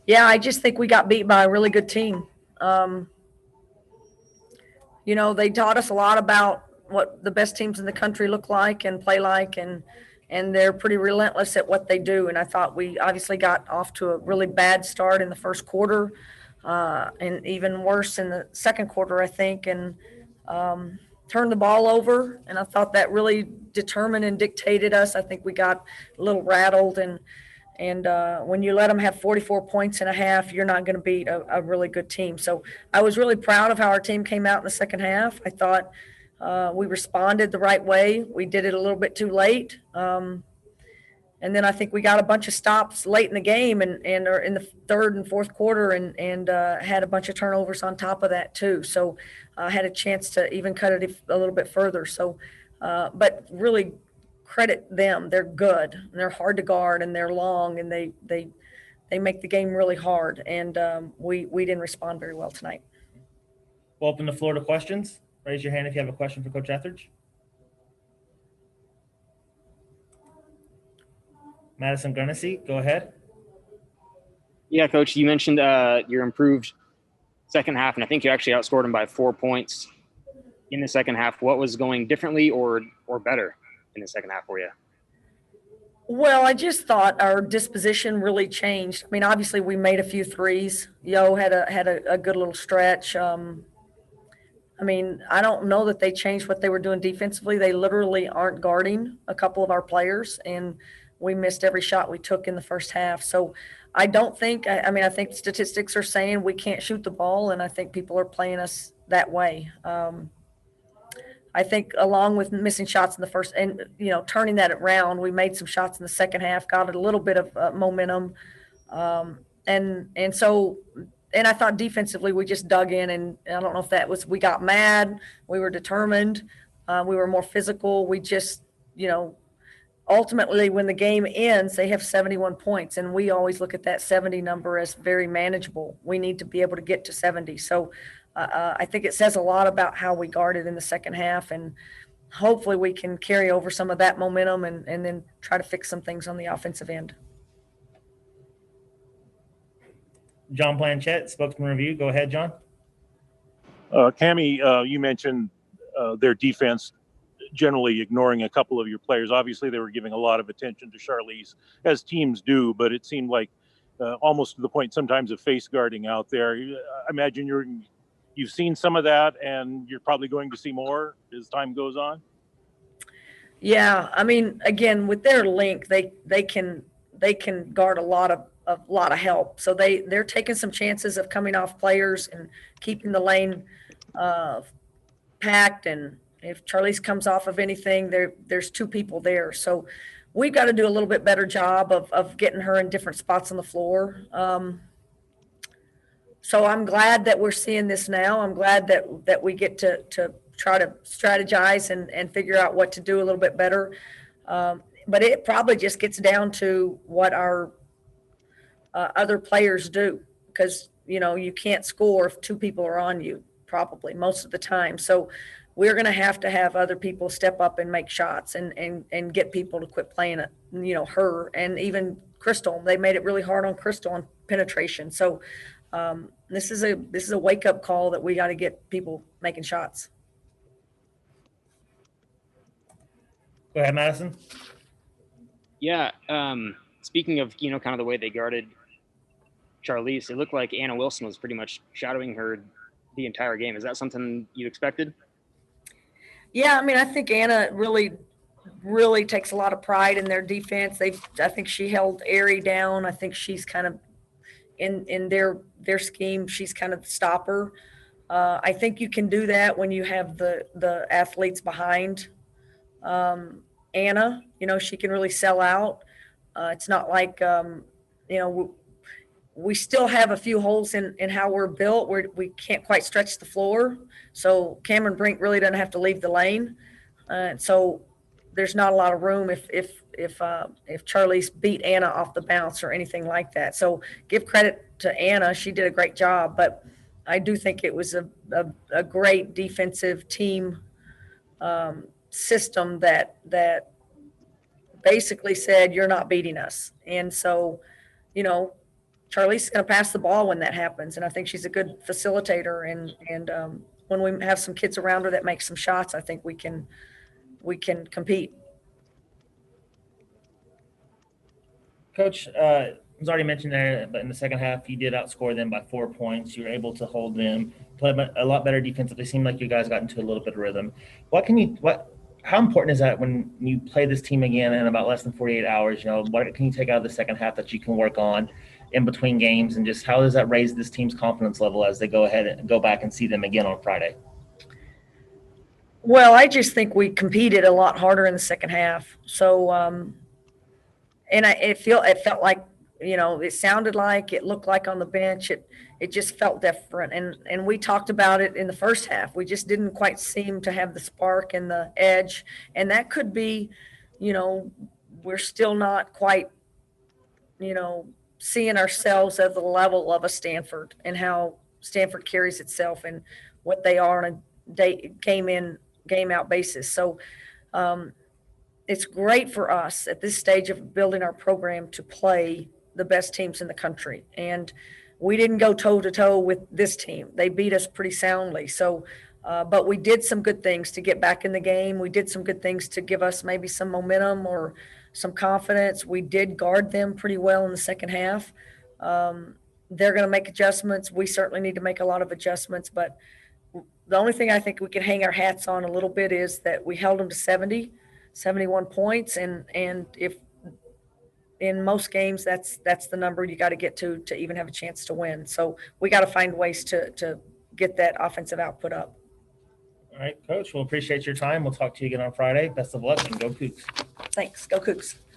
Yeah, I just think we got beat by a really good team. They taught us a lot about what the best teams in the country look like and play like, and they're pretty relentless at what they do. And I thought we obviously got off to a really bad start in the first quarter, and even worse in the second quarter, I think, and turned the ball over. And I thought that really determined and dictated us. I think we got a little rattled, and when you let them have 44 points and a half, you're not going to beat a really good team. So I was really proud of how our team came out in the second half. I thought we responded the right way. We did it a little bit too late. And then I think we got a bunch of stops late in the game and or in the third and fourth quarter and had a bunch of turnovers on top of that too. So I had a chance to even cut it a little bit further. So, but really credit them. They're good. And they're hard to guard and they're long and they make the game really hard. And we didn't respond very well tonight. We'll open the floor to questions. Raise your hand if you have a question for Coach Ethridge. Madison Gunnessy, go ahead. Yeah, Coach, you mentioned your improved second half, and I think you actually outscored them by 4 points in the second half. What was going differently or better in the second half for you? Well, I just thought our disposition really changed. I mean, obviously we made a few threes. Yo had a good little stretch. I mean, I don't know that they changed what they were doing defensively. They literally aren't guarding a couple of our players, and we missed every shot we took in the first half. So I don't think, I mean, I think statistics are saying we can't shoot the ball, and I think people are playing us that way. I think along with missing shots in the first and, turning that around, we made some shots in the second half, got a little bit of momentum. And so I thought defensively we just dug in, and I don't know if that was we got mad, we were determined, we were more physical. We just, ultimately when the game ends, they have 71 points, and we always look at that 70 number as very manageable. We need to be able to get to 70. So I think it says a lot about how we guarded in the second half, and hopefully we can carry over some of that momentum and then try to fix some things on the offensive end. John Blanchett, spokesman review. Go ahead, John. Kamie, you mentioned their defense generally ignoring a couple of your players. Obviously, they were giving a lot of attention to Charlize, as teams do, but it seemed like almost to the point sometimes of face guarding out there. I imagine you've seen some of that, and you're probably going to see more as time goes on. Yeah, I mean, again, with their length, they can guard a lot of help. So they're taking some chances of coming off players and keeping the lane packed. And if Charlize comes off of anything, there's two people there. So we've got to do a little bit better job of getting her in different spots on the floor. So I'm glad that we're seeing this now. I'm glad that we get to try to strategize and figure out what to do a little bit better. But it probably just gets down to what our other players do, because, you can't score if two people are on you probably most of the time. So we're going to have other people step up and make shots and get people to quit playing it, her and even Crystal. They made it really hard on Crystal on penetration. So this is a wake up call that we got to get people making shots. Go ahead, Madison. Yeah. Speaking of, kind of the way they guarded Charlize, it looked like Anna Wilson was pretty much shadowing her the entire game. Is that something you expected? Yeah, I mean, I think Anna really, really takes a lot of pride in their defense. I think she held Aerie down. I think she's kind of in their scheme. She's kind of the stopper. I think you can do that when you have the athletes behind Anna. She can really sell out. It's not like we still have a few holes in how we're built where we can't quite stretch the floor. So Cameron Brink really doesn't have to leave the lane. So there's not a lot of room if Charlize beat Anna off the bounce or anything like that. So give credit to Anna. She did a great job, but I do think it was a great defensive team system that basically said, you're not beating us. And so, Charlize is going to pass the ball when that happens, and I think she's a good facilitator. And when we have some kids around her that make some shots, I think we can compete. Coach, it was already mentioned there, but in the second half, you did outscore them by 4 points. You were able to hold them, play a lot better defensively. It seemed like you guys got into a little bit of rhythm. How important is that when you play this team again in about less than 48 hours? What can you take out of the second half that you can work on in between games, and just how does that raise this team's confidence level as they go ahead and go back and see them again on Friday? Well, I just think we competed a lot harder in the second half. So, and it felt like, it sounded like, it looked like on the bench, it just felt different. And we talked about it in the first half. We just didn't quite seem to have the spark and the edge. And that could be, we're still not quite, seeing ourselves at the level of a Stanford and how Stanford carries itself and what they are on a game in, game out basis. So it's great for us at this stage of building our program to play the best teams in the country. And we didn't go toe to toe with this team. They beat us pretty soundly. So, but we did some good things to get back in the game. We did some good things to give us maybe some momentum or some confidence. We did guard them pretty well in the second half. They're going to make adjustments. We certainly need to make a lot of adjustments, but the only thing I think we can hang our hats on a little bit is that we held them to 71 points. And if in most games, that's the number you got to get to even have a chance to win. So we got to find ways to get that offensive output up. All right, Coach, we'll appreciate your time. We'll talk to you again on Friday. Best of luck and go Cougs. Thanks. Go Cougs.